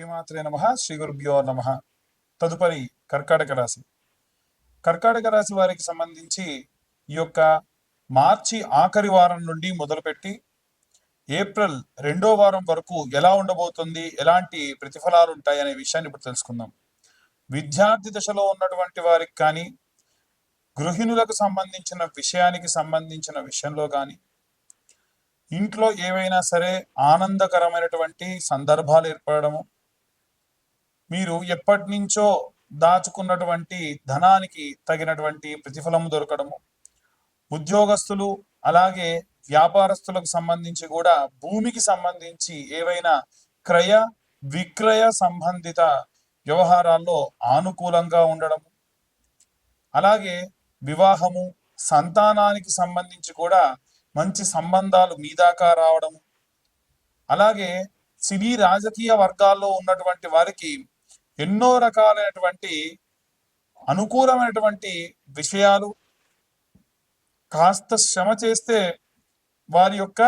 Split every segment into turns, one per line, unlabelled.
శ్రీమాత్రే నమః. శ్రీ గురుభ్యో నమః. తదుపరి కర్కాటక రాశి. కర్కాటక రాశి వారికి సంబంధించి ఈ యొక్క మార్చి ఆఖరి వారం నుండి మొదలుపెట్టి ఏప్రిల్ 2వ వారం వరకు ఎలా ఉండబోతుంది, ఎలాంటి ప్రతిఫలాలు ఉంటాయి అనే విషయాన్ని ఇప్పుడు తెలుసుకుందాం. విద్యార్థి దశలో ఉన్నటువంటి వారికి కానీ, గృహిణులకు సంబంధించిన విషయంలో కానీ, ఇంట్లో ఏవైనా సరే ఆనందకరమైనటువంటి సందర్భాలు ఏర్పడము, మీరు ఎప్పటి నుంచో దాచుకున్నటువంటి ధనానికి తగినటువంటి ప్రతిఫలం దొరకడము, ఉద్యోగస్తులు అలాగే వ్యాపారస్తులకు సంబంధించి కూడా భూమికి సంబంధించి ఏవైనా క్రయ విక్రయ సంబంధిత వ్యవహారాల్లో ఆనుకూలంగా ఉండడం, అలాగే వివాహము, సంతానానికి సంబంధించి కూడా మంచి సంబంధాలు మీ దాకా రావడం, అలాగే సినీ రాజకీయ వర్గాల్లో ఉన్నటువంటి వారికి ఎన్నో రకాలైనటువంటి అనుకూలమైనటువంటి విషయాలు, కాస్త శ్రమ చేస్తే వారి యొక్క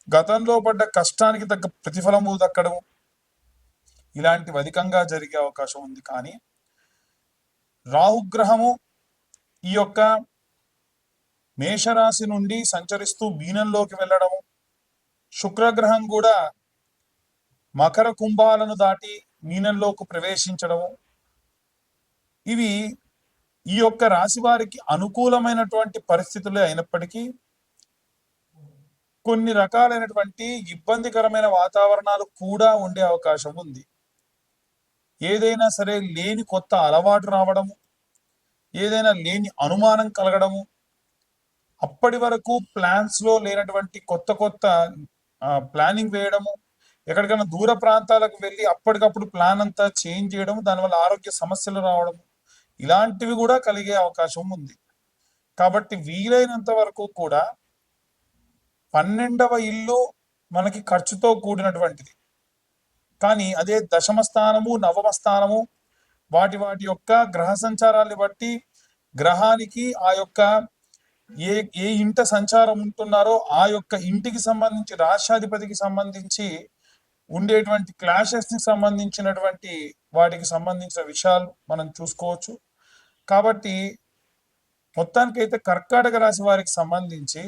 గతంలో పడ్డ కష్టానికి తగ్గ ప్రతిఫలము దక్కడం, ఇలాంటివి అధికంగా జరిగే అవకాశం ఉంది. కానీ రాహుగ్రహము ఈ యొక్క మేషరాశి నుండి సంచరిస్తూ మీనంలోకి వెళ్ళడము, శుక్రగ్రహం కూడా మకర కుంభాలను దాటి మీనంలోకి ప్రవేశించడము, ఇవి ఈ యొక్క రాశి వారికి అనుకూలమైనటువంటి పరిస్థితులే అయినప్పటికీ కొన్ని రకాలైనటువంటి ఇబ్బందికరమైన వాతావరణాలు కూడా ఉండే అవకాశం ఉంది. ఏదైనా సరే లేని కొత్త అలవాటు రావడము, ఏదైనా లేని అనుమానం కలగడము, అప్పటి వరకు ప్లాన్స్లో లేనటువంటి కొత్త ప్లానింగ్ వేయడము, ఎక్కడికైనా దూర ప్రాంతాలకు వెళ్ళి అప్పటికప్పుడు ప్లాన్ అంతా చేంజ్ చేయడం, దానివల్ల ఆరోగ్య సమస్యలు రావడం, ఇలాంటివి కూడా కలిగే అవకాశం ఉంది. కాబట్టి వీలైనంత వరకు కూడా 12వ ఇల్లు మనకి ఖర్చుతో కూడినటువంటిది. కానీ అదే దశమ స్థానము, నవమ స్థానము వాటి యొక్క గ్రహ సంచారాన్ని బట్టి గ్రహానికి ఆ యొక్క ఏ ఇంట సంచారం ఉంటున్నారో ఆ యొక్క ఇంటికి సంబంధించి, రాష్ట్రాధిపతికి సంబంధించి ఉండేటువంటి క్లాషెస్ ని సంబంధించినటువంటి వాటికి సంబంధించిన విషయాలు మనం చూసుకోవచ్చు. కాబట్టి మొత్తానికైతే కర్కాటక రాశి వారికి సంబంధించి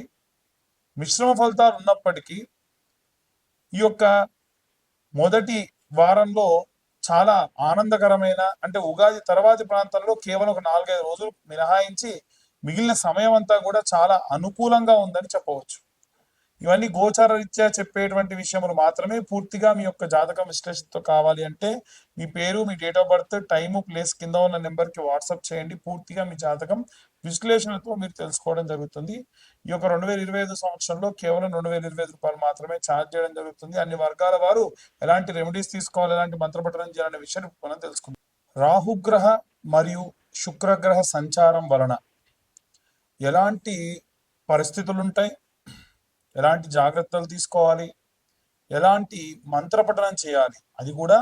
మిశ్రమ ఫలితాలు ఉన్నప్పటికీ ఈ యొక్క మొదటి వారంలో చాలా ఆనందకరమైన, అంటే ఉగాది తర్వాతి ప్రాంతాల్లో కేవలం ఒక 4-5 రోజులు మినహాయించి మిగిలిన సమయం అంతా కూడా చాలా అనుకూలంగా ఉందని చెప్పవచ్చు. ఇవన్నీ గోచార రీత్యా చెప్పేటువంటి విషయములు మాత్రమే. పూర్తిగా మీ యొక్క జాతకం విశ్లేషణతో కావాలి అంటే మీ పేరు, మీ date of birth, time, place కింద ఉన్న నెంబర్కి వాట్సాప్ చేయండి. పూర్తిగా మీ జాతకం విశ్లేషణతో మీరు తెలుసుకోవడం జరుగుతుంది. ఈ యొక్క 2025 సంవత్సరంలో కేవలం 2025 రూపాయలు మాత్రమే ఛార్జ్ చేయడం జరుగుతుంది. అన్ని వర్గాల వారు ఎలాంటి రెమెడీస్ తీసుకోవాలి, ఎలాంటి మంత్రపఠనం చేయాలనే విషయాన్ని మనం తెలుసుకుందాం. రాహుగ్రహ మరియు శుక్రగ్రహ సంచారం వలన ఎలాంటి పరిస్థితులు ఉంటాయి, ఎలాంటి జాగ్రత్తలు తీసుకోవాలి, ఎలాంటి మంత్రపఠనం చేయాలి, అది కూడా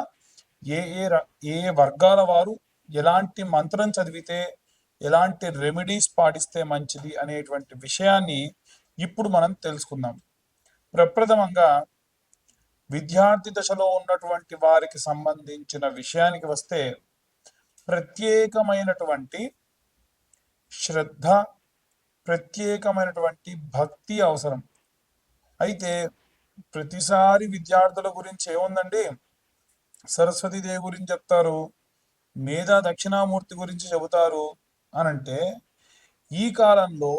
ఏ వర్గాల వారు ఎలాంటి మంత్రం చదివితే, ఎలాంటి రెమెడీస్ పాటిస్తే మంచిది అనేటువంటి విషయాన్ని ఇప్పుడు మనం తెలుసుకుందాం. ప్రప్రథమంగా విద్యార్థి దశలో ఉన్నటువంటి వారికి సంబంధించిన విషయానికి వస్తే ప్రత్యేకమైనటువంటి శ్రద్ధ, ప్రత్యేకమైనటువంటి భక్తి అవసరం. అయితే ప్రతిసారి విద్యార్థుల గురించి ఏముందండి, సరస్వతీదేవి గురించి చెప్తారు, మేధా దక్షిణామూర్తి గురించి చెబుతారు అనంటే, ఈ కాలంలో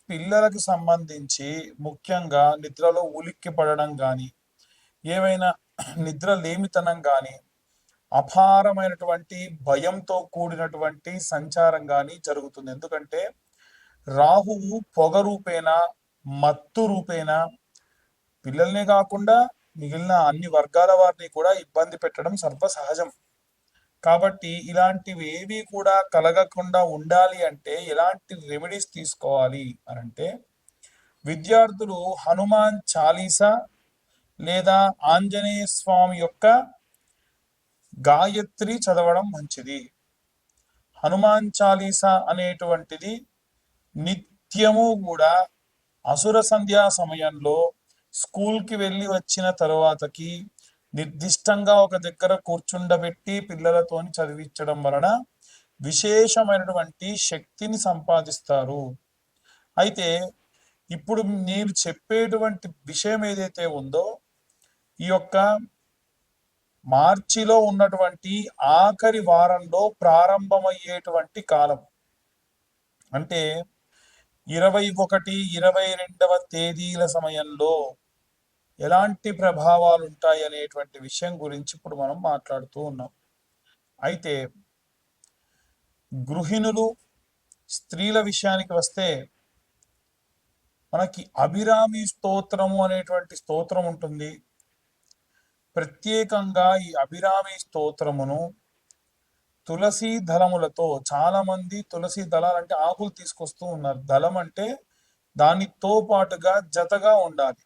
పిల్లలకు సంబంధించి ముఖ్యంగా నిద్రలో ఉలిక్కి పడడం కానీ, ఏమైనా నిద్ర లేమితనం కానీ, అపారమైనటువంటి భయంతో కూడినటువంటి సంచారం కానీ జరుగుతుంది. ఎందుకంటే రాహువు పొగ రూపేణ, మత్తు రూపేణ పిల్లల్నే కాకుండా మిగిలిన అన్ని వర్గాల వారిని కూడా ఇబ్బంది పెట్టడం సర్వసహజం. కాబట్టి ఇలాంటివి ఏవి కూడా కలగకుండా ఉండాలి అంటే ఎలాంటి రెమెడీస్ తీసుకోవాలి అనంటే, విద్యార్థులు హనుమాన్ చాలీసా లేదా ఆంజనేయ స్వామి యొక్క గాయత్రి చదవడం మంచిది. హనుమాన్ చాలీసా అనేటువంటిది నిత్యము కూడా అసుర సంధ్యా సమయంలో స్కూల్కి వెళ్ళి వచ్చిన తర్వాతకి నిర్దిష్టంగా ఒక దగ్గర కూర్చుండబెట్టి పిల్లలతోని చదివించడం వలన విశేషమైనటువంటి శక్తిని సంపాదిస్తారు. అయితే ఇప్పుడు నేను చెప్పేటువంటి విషయం ఏదైతే ఉందో ఈ యొక్క మార్చిలో ఉన్నటువంటి ఆఖరి వారంలో ప్రారంభమయ్యేటువంటి కాలం అంటే 21, 22వ తేదీల సమయంలో ఎలాంటి ప్రభావాలు ఉంటాయి అనేటువంటి విషయం గురించి ఇప్పుడు మనం మాట్లాడుతూ ఉన్నాం. అయితే గృహిణులు స్త్రీల విషయానికి వస్తే మనకి అభిరామి స్తోత్రము అనేటువంటి స్తోత్రం ఉంటుంది. ప్రత్యేకంగా ఈ అభిరామి స్తోత్రమును తులసి దళములతో, చాలా మంది తులసి దళాలంటే ఆకులు తీసుకొస్తూ ఉన్నారు. దళం అంటే దానితో పాటుగా జతగా ఉండాలి.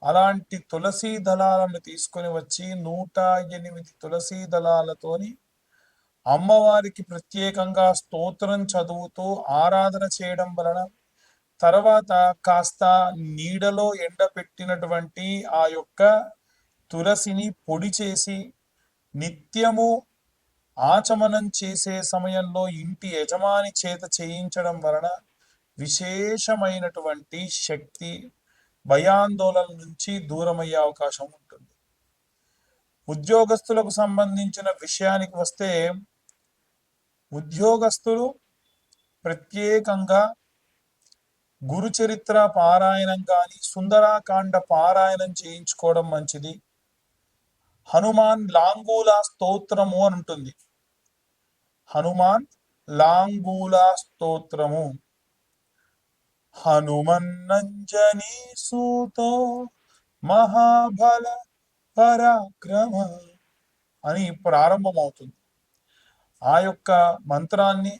అలాంటి తులసి దళాలను తీసుకొని వచ్చి 108 తులసి దళాలతోని అమ్మవారికి ప్రత్యేకంగా స్తోత్రం చదువుతూ ఆరాధన చేయడం వలన తర్వాత కాస్త నీడలో ఎండపెట్టినటువంటి ఆ యొక్క తులసిని పొడి చేసి నిత్యము ఆచమనం చేసే సమయంలో ఇంటి యజమాని చేత చేయించడం వలన విశేషమైనటువంటి శక్తి, భయాందోళన నుంచి దూరమయ్యే అవకాశం ఉంటుంది. ఉద్యోగస్తులకు సంబంధించిన విషయానికి వస్తే ఉద్యోగస్తులు ప్రత్యేకంగా గురుచరిత్ర పారాయణం కానీ సుందరాకాండ పారాయణం చేయించుకోవడం మంచిది. హనుమాన్ లాంగూల స్తోత్రము అని ఉంటుంది. హనుమాన్ లాంగూల స్తోత్రము హనుమన్నంజనీ సూతో మహాబల పరాక్రమ అని ప్రారంభమవుతుంది. ఆ యొక్క మంత్రాన్ని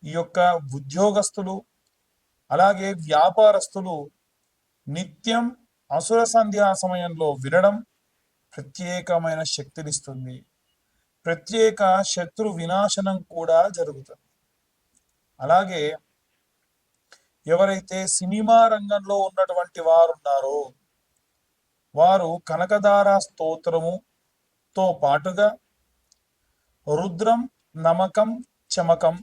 ఈ యొక్క ఉద్యోగస్తులు అలాగే వ్యాపారస్తులు నిత్యం అసుర సంధ్యా సమయంలో వినడం ప్రత్యేకమైన శక్తినిస్తుంది. ప్రత్యేక శత్రు వినాశనం కూడా జరుగుతుంది. అలాగే ఎవరైతే సినిమా రంగంలో ఉన్నటువంటి వారు ఉన్నారో వారు కనకదార స్తోత్రముతో పాటుగా రుద్రం నమకం చమకం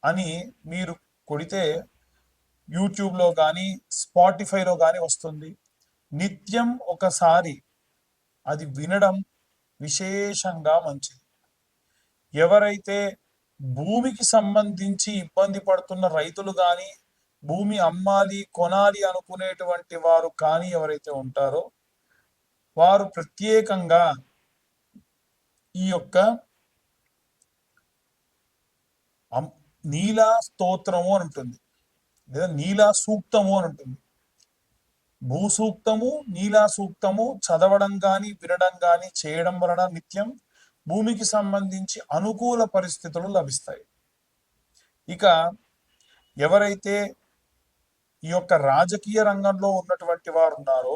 అని మీరు కొడితే యూట్యూబ్లో కానీ స్పాటిఫైలో కానీ వస్తుంది. నిత్యం ఒకసారి అది వినడం విశేషంగా మంచిది. ఎవరైతే భూమికి సంబంధించి ఇబ్బంది పడుతున్న రైతులు కానీ భూమి అమ్మాలి కొనాలి అనుకునేటువంటి వారు కానీ ఎవరైతే ఉంటారో వారు ప్రత్యేకంగా ఈ యొక్క నీలా స్తోత్రము అని ఉంటుంది, లేదా నీలా సూక్తము అని ఉంటుంది. భూసూక్తము నీలా సూక్తము చదవడం కానీ వినడం కానీ చేయడం వలన నిత్యం భూమికి సంబంధించి అనుకూల పరిస్థితులు లభిస్తాయి. ఇక ఎవరైతే ఈ యొక్క రాజకీయ రంగంలో ఉన్నటువంటి వారు ఉన్నారో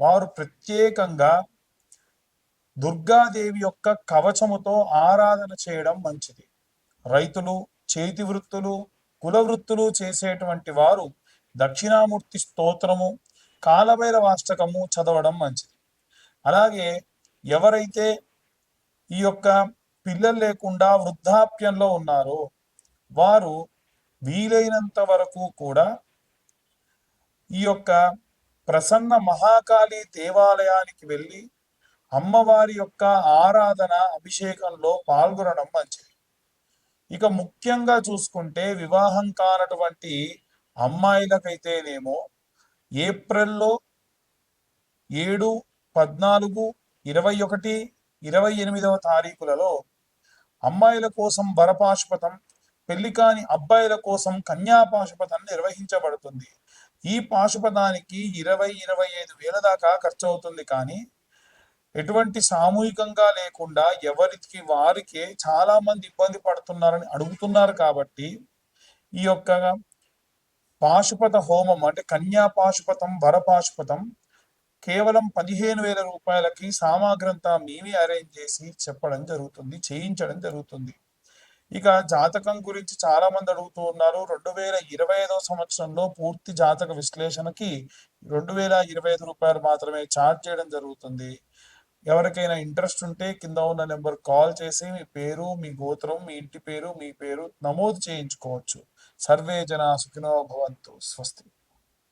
వారు ప్రత్యేకంగా దుర్గాదేవి యొక్క కవచముతో ఆరాధన చేయడం మంచిది. రైతులు, చేతి వృత్తులు, కుల వృత్తులు చేసేటువంటి వారు దక్షిణామూర్తి స్తోత్రము, కాలభైరవాష్టకము చదవడం మంచిది. అలాగే ఎవరైతే ఈ యొక్క పిల్లలు లేకుండా వృద్ధాప్యంలో ఉన్నారో వారు వీలైనంత వరకు కూడా ఈ యొక్క ప్రసన్న మహాకాళి దేవాలయానికి వెళ్ళి అమ్మవారి యొక్క ఆరాధన అభిషేకంలో పాల్గొనడం మంచిది. ఇక ముఖ్యంగా చూసుకుంటే వివాహం కానటువంటి అమ్మాయిలకైతేనేమో ఏప్రిల్లో 7, 14, 21, 28వ తారీఖులలో అమ్మాయిల కోసం వరపాశుపతం, పెళ్లి కాని అబ్బాయిల కోసం కన్యాపాశుపతం నిర్వహించబడుతుంది. ఈ పాశుపతానికి 20-25 వేల దాకా ఖర్చు అవుతుంది. కానీ ఎటువంటి సామూహికంగా లేకుండా ఎవరికి వారికే చాలా మంది ఇబ్బంది పడుతున్నారని అడుగుతున్నారు. కాబట్టి ఈ యొక్క పాశుపత హోమం అంటే కన్యా పాశుపతం, వరపాశుపతం కేవలం 15,000 రూపాయలకి సామాగ్రంతా మేమే అరేంజ్ చేసి చెప్పడం జరుగుతుంది, చేయించడం జరుగుతుంది. ఇక జాతకం గురించి చాలా మంది అడుగుతూ ఉన్నారు. 2025వ సంవత్సరంలో పూర్తి జాతక విశ్లేషణకి 2,025 రూపాయలు మాత్రమే ఛార్జ్ చేయడం జరుగుతుంది. ఎవరికైనా ఇంట్రెస్ట్ ఉంటే కింద ఉన్న నెంబర్ కాల్ చేసి మీ పేరు, మీ గోత్రం, మీ ఇంటి పేరు, మీ పేరు నమోదు చేయించుకోవచ్చు. సర్వే జనా సుఖినో భవంతు. స్వస్తి.